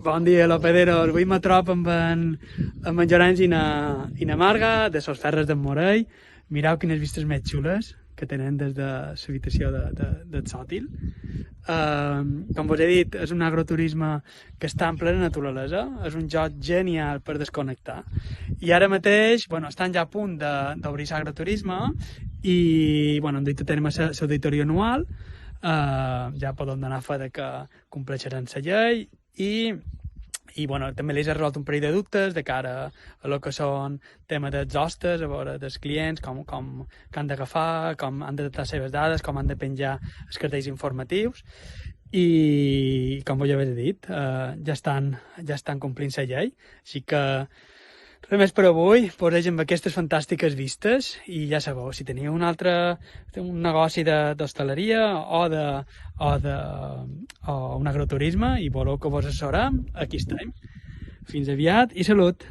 Bon dia, Lopederos. Avui me trob amb en Llorenç i na Marga, de Sos Ferres d'en Morell. Mireu quines vistes més xules que tenen des de l'habitació del Sòtil. Com vos he dit, és un agroturisme que està en plena naturalesa, és un lloc genial per desconnectar. I ara mateix, estan ja a punt d'obrir l'agroturisme i han dut a terme l'auditoria anual. Ja poden donar fe de que compleixeran la llei i també li ha resolt un parell de dubtes de cara a lo que són temes dels hostes, a veure dels clients, com han d'agafar, com han de tractar les seves dades, com han de penjar els cartells informatius i, com ja he dit, ja estan complint la llei, així que res més per avui, poseu amb aquestes fantàstiques vistes i ja sabeu, si teniu un negoci d'hostaleria o un agroturisme i voleu que vos assessorem, aquí estem. Fins aviat i salut!